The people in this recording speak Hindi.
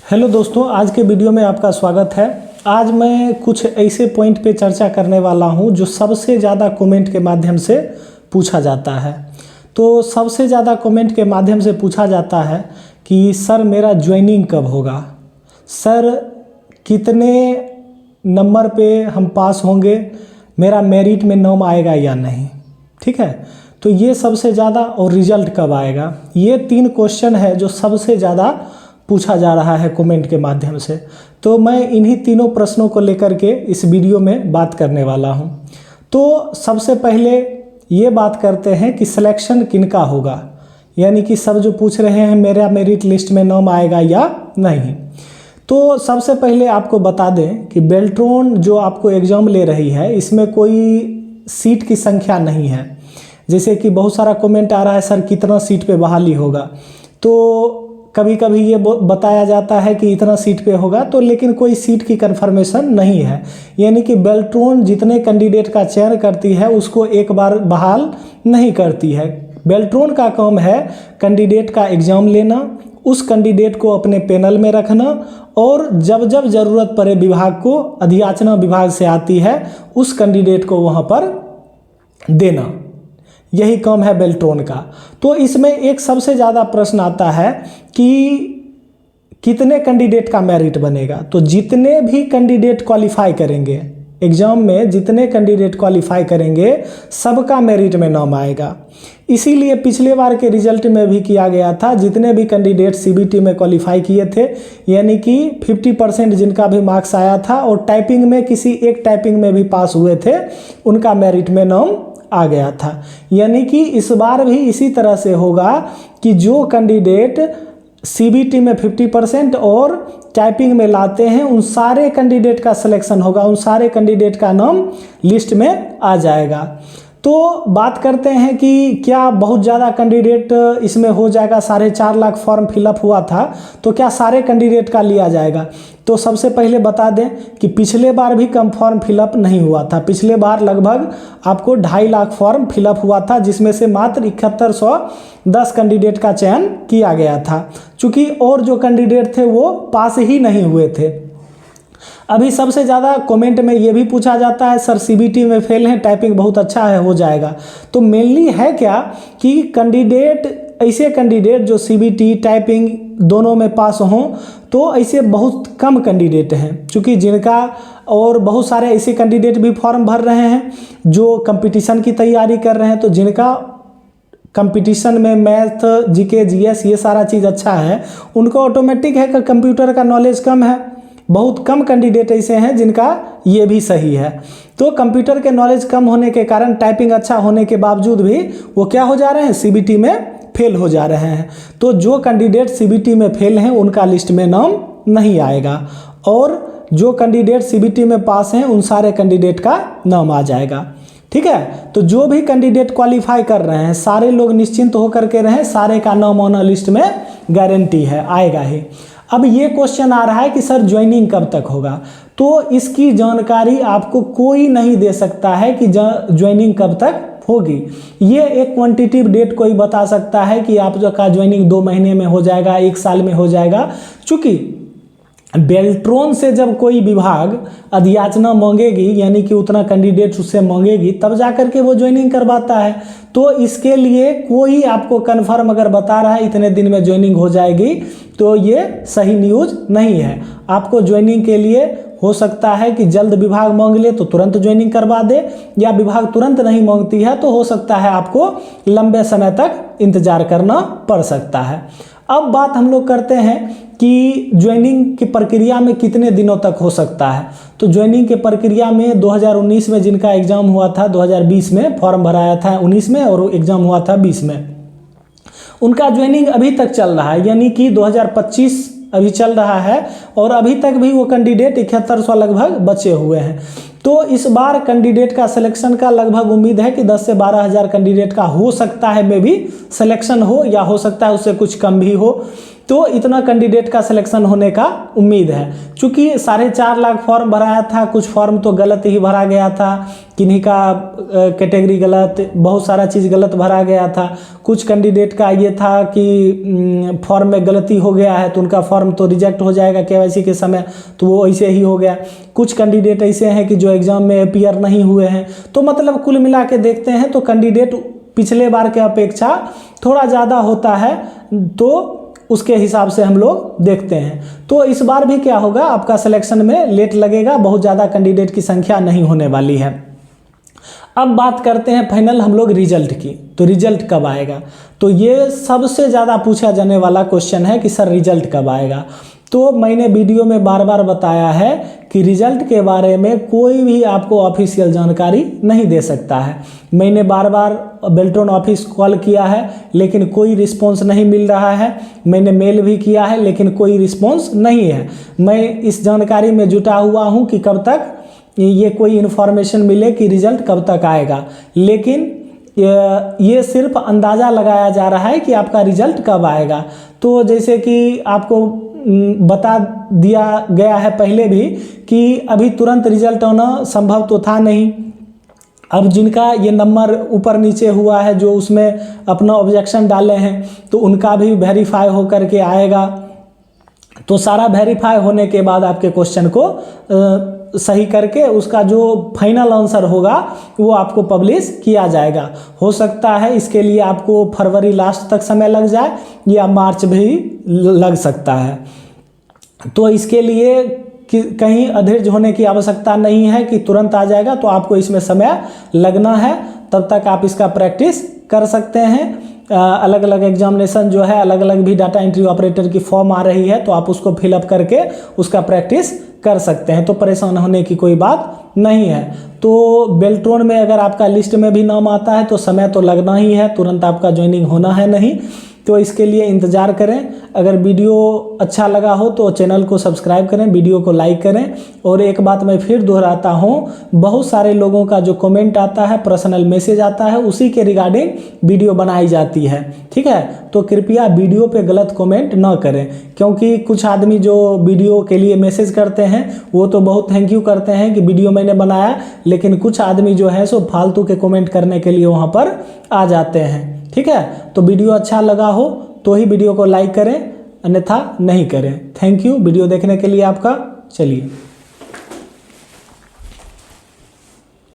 हेलो दोस्तों, आज के वीडियो में आपका स्वागत है। आज मैं कुछ ऐसे पॉइंट पे चर्चा करने वाला हूं जो सबसे ज़्यादा कमेंट के माध्यम से पूछा जाता है। तो सबसे ज़्यादा कमेंट के माध्यम से पूछा जाता है कि सर मेरा ज्वाइनिंग कब होगा, सर कितने नंबर पे हम पास होंगे, मेरा मेरिट में नाम आएगा या नहीं। ठीक है, तो ये सबसे ज़्यादा, और रिज़ल्ट कब आएगा, ये 3 क्वेश्चन है जो सबसे ज़्यादा पूछा जा रहा है कमेंट के माध्यम से। तो मैं इन्हीं तीनों प्रश्नों को लेकर के इस वीडियो में बात करने वाला हूं। तो सबसे पहले ये बात करते हैं कि सिलेक्शन किनका होगा, यानी कि सब जो पूछ रहे हैं मेरा मेरिट लिस्ट में नाम आएगा या नहीं। तो सबसे पहले आपको बता दें कि बेल्ट्रॉन जो आपको एग्ज़ाम ले रही है इसमें कोई सीट की संख्या नहीं है। जैसे कि बहुत सारा कमेंट आ रहा है सर कितना सीट पे बहाली होगा, तो कभी कभी ये बताया जाता है कि इतना सीट पे होगा, तो लेकिन कोई सीट की कंफर्मेशन नहीं है। यानी कि बेल्ट्रॉन जितने कैंडिडेट का चयन करती है उसको एक बार बहाल नहीं करती है। बेल्ट्रॉन का काम है कैंडिडेट का एग्ज़ाम लेना, उस कैंडिडेट को अपने पैनल में रखना, और जब जब ज़रूरत पड़े विभाग को, अधियाचना विभाग से आती है, उस कैंडिडेट को वहाँ पर देना। यही काम है बेल्ट्रॉन का। तो इसमें एक सबसे ज़्यादा प्रश्न आता है कि कितने कैंडिडेट का मेरिट बनेगा। तो जितने भी कैंडिडेट क्वालिफाई करेंगे एग्ज़ाम में, जितने कैंडिडेट क्वालिफाई करेंगे सबका मेरिट में नाम आएगा। इसीलिए पिछले बार के रिजल्ट में भी किया गया था, जितने भी कैंडिडेट सीबीटी में क्वालिफाई किए थे, यानी कि 50% जिनका भी मार्क्स आया था और टाइपिंग में किसी एक टाइपिंग में भी पास हुए थे, उनका मेरिट में नाम आ गया था। यानी कि इस बार भी इसी तरह से होगा कि जो कैंडिडेट सीबीटी में 50% और टाइपिंग में लाते हैं उन सारे कैंडिडेट का सिलेक्शन होगा, उन सारे कैंडिडेट का नाम लिस्ट में आ जाएगा। तो बात करते हैं कि क्या बहुत ज़्यादा कैंडिडेट इसमें हो जाएगा। 4.5 लाख फॉर्म फिलअप हुआ था, तो क्या सारे कैंडिडेट का लिया जाएगा। तो सबसे पहले बता दें कि पिछले बार भी कम फॉर्म फिलअप नहीं हुआ था। पिछले बार लगभग आपको 2.5 लाख फॉर्म फिलअप हुआ था, जिसमें से मात्र 7110 कैंडिडेट का चयन किया गया था, चूँकि और जो कैंडिडेट थे वो पास ही नहीं हुए थे। अभी सबसे ज़्यादा कमेंट में ये भी पूछा जाता है सर सीबीटी में फेल हैं, टाइपिंग बहुत अच्छा है, हो जाएगा। तो मेनली है क्या कि कैंडिडेट, ऐसे कैंडिडेट जो सीबीटी टाइपिंग दोनों में पास हों, तो ऐसे बहुत कम कैंडिडेट हैं, क्योंकि जिनका, और बहुत सारे ऐसे कैंडिडेट भी फॉर्म भर रहे हैं जो कंपटीशन की तैयारी कर रहे हैं। तो जिनका कंपटीशन में मैथ, जीके, जीएस ये सारा चीज़ अच्छा है, उनको ऑटोमेटिक है कि कंप्यूटर का नॉलेज कम है। बहुत कम कैंडिडेट ऐसे हैं जिनका ये भी सही है। तो कंप्यूटर के नॉलेज कम होने के कारण, टाइपिंग अच्छा होने के बावजूद भी वो क्या हो जा रहे हैं, सीबीटी में फेल हो जा रहे हैं। तो जो कैंडिडेट सीबीटी में फेल हैं उनका लिस्ट में नाम नहीं आएगा, और जो कैंडिडेट सीबीटी में पास हैं उन सारे कैंडिडेट का नाम आ जाएगा। ठीक है, तो जो भी कैंडिडेट क्वालिफाई कर रहे हैं सारे लोग निश्चिंत होकर के रहें, सारे का नाम आना लिस्ट में गारंटी है, आएगा ही। अब ये क्वेश्चन आ रहा है कि सर ज्वाइनिंग कब तक होगा। तो इसकी जानकारी आपको कोई नहीं दे सकता है कि ज्वाइनिंग कब तक होगी। ये एक क्वांटिटिव डेट कोई बता सकता है कि आपका ज्वाइनिंग 2 महीने में हो जाएगा, 1 साल में हो जाएगा। चूँकि बेल्ट्रॉन से जब कोई विभाग अधियाचना मांगेगी, यानी कि उतना कैंडिडेट उससे मांगेगी, तब जाकर के वो ज्वाइनिंग करवाता है। तो इसके लिए कोई आपको कन्फर्म अगर बता रहा है इतने दिन में ज्वाइनिंग हो जाएगी, तो ये सही न्यूज़ नहीं है। आपको ज्वाइनिंग के लिए हो सकता है कि जल्द विभाग मांग ले तो तुरंत ज्वाइनिंग करवा दे, या विभाग तुरंत नहीं मांगती है तो हो सकता है आपको लंबे समय तक इंतजार करना पड़ सकता है। अब बात हम लोग करते हैं कि ज्वाइनिंग की प्रक्रिया में कितने दिनों तक हो सकता है। तो ज्वाइनिंग के प्रक्रिया में 2019 में जिनका एग्ज़ाम हुआ था, 2020 में फॉर्म भराया था 19 में और एग्ज़ाम हुआ था 20 में, उनका ज्वाइनिंग अभी तक चल रहा है, यानी कि 2025 अभी चल रहा है, और अभी तक भी वो कैंडिडेट 7100 लगभग बचे हुए हैं। तो इस बार कैंडिडेट का सिलेक्शन का लगभग उम्मीद है कि 10 से 12 हज़ार कैंडिडेट का हो सकता है, में भी सिलेक्शन हो, या हो सकता है उससे कुछ कम भी हो। तो इतना कैंडिडेट का सिलेक्शन होने का उम्मीद है। चूँकि 4.5 लाख फॉर्म भराया था, कुछ फॉर्म तो गलत ही भरा गया था, किन्हीं का कैटेगरी गलत, बहुत सारा चीज़ गलत भरा गया था। कुछ कैंडिडेट का ये था कि फॉर्म में गलती हो गया है तो उनका फॉर्म तो रिजेक्ट हो जाएगा केवाईसी के समय, तो वो ऐसे ही हो गया। कुछ कैंडिडेट ऐसे हैं कि जो एग्ज़ाम में अपीयर नहीं हुए हैं। तो मतलब कुल मिला के देखते हैं तो कैंडिडेट पिछले बार के अपेक्षा थोड़ा ज़्यादा होता है, तो उसके हिसाब से हम लोग देखते हैं। तो इस बार भी क्या होगा, आपका सिलेक्शन में लेट लगेगा, बहुत ज़्यादा कैंडिडेट की संख्या नहीं होने वाली है। अब बात करते हैं फाइनल हम लोग रिजल्ट की। तो रिजल्ट कब आएगा, तो ये सबसे ज़्यादा पूछा जाने वाला क्वेश्चन है कि सर रिजल्ट कब आएगा। तो मैंने वीडियो में बार बार बताया है कि रिजल्ट के बारे में कोई भी आपको ऑफिशियल जानकारी नहीं दे सकता है। मैंने बार बार बेल्ट्रॉन ऑफिस कॉल किया है लेकिन कोई रिस्पॉन्स नहीं मिल रहा है। मैंने मेल भी किया है लेकिन कोई रिस्पॉन्स नहीं है। मैं इस जानकारी में जुटा हुआ हूँ कि कब तक ये कोई इन्फॉर्मेशन मिले कि रिजल्ट कब तक आएगा, लेकिन ये सिर्फ अंदाज़ा लगाया जा रहा है कि आपका रिजल्ट कब आएगा। तो जैसे कि आपको बता दिया गया है पहले भी कि अभी तुरंत रिजल्ट आना संभव तो था नहीं। अब जिनका ये नंबर ऊपर नीचे हुआ है, जो उसमें अपना ऑब्जेक्शन डाले हैं, तो उनका भी वेरीफाई हो करके आएगा। तो सारा वेरीफाई होने के बाद आपके क्वेश्चन को सही करके उसका जो फाइनल आंसर होगा वो आपको पब्लिश किया जाएगा। हो सकता है इसके लिए आपको फरवरी लास्ट तक समय लग जाए या मार्च भी लग सकता है। तो इसके लिए कहीं अधैर्य होने की आवश्यकता नहीं है कि तुरंत आ जाएगा, तो आपको इसमें समय लगना है। तब तक आप इसका प्रैक्टिस कर सकते हैं। अलग अलग एग्जामिनेशन जो है, अलग अलग भी डाटा एंट्री ऑपरेटर की फॉर्म आ रही है, तो आप उसको फिलअप करके उसका प्रैक्टिस कर सकते हैं। तो परेशान होने की कोई बात नहीं है। तो बेल्ट्रॉन में अगर आपका लिस्ट में भी नाम आता है तो समय तो लगना ही है, तुरंत आपका ज्वाइनिंग होना है नहीं। तो इसके लिए इंतज़ार करें। अगर वीडियो अच्छा लगा हो तो चैनल को सब्सक्राइब करें, वीडियो को लाइक करें। और एक बात मैं फिर दोहराता हूँ, बहुत सारे लोगों का जो कमेंट आता है, पर्सनल मैसेज आता है, उसी के रिगार्डिंग वीडियो बनाई जाती है। ठीक है, तो कृपया वीडियो पे गलत कमेंट ना करें, क्योंकि कुछ आदमी जो वीडियो के लिए मैसेज करते हैं वो तो बहुत थैंक यू करते हैं कि वीडियो मैंने बनाया, लेकिन कुछ आदमी जो है सो फालतू के कमेंट करने के लिए वहाँ पर आ जाते हैं। ठीक है, तो वीडियो अच्छा लगा हो तो ही वीडियो को लाइक करें, अन्यथा नहीं करें। थैंक यू वीडियो देखने के लिए आपका। चलिए।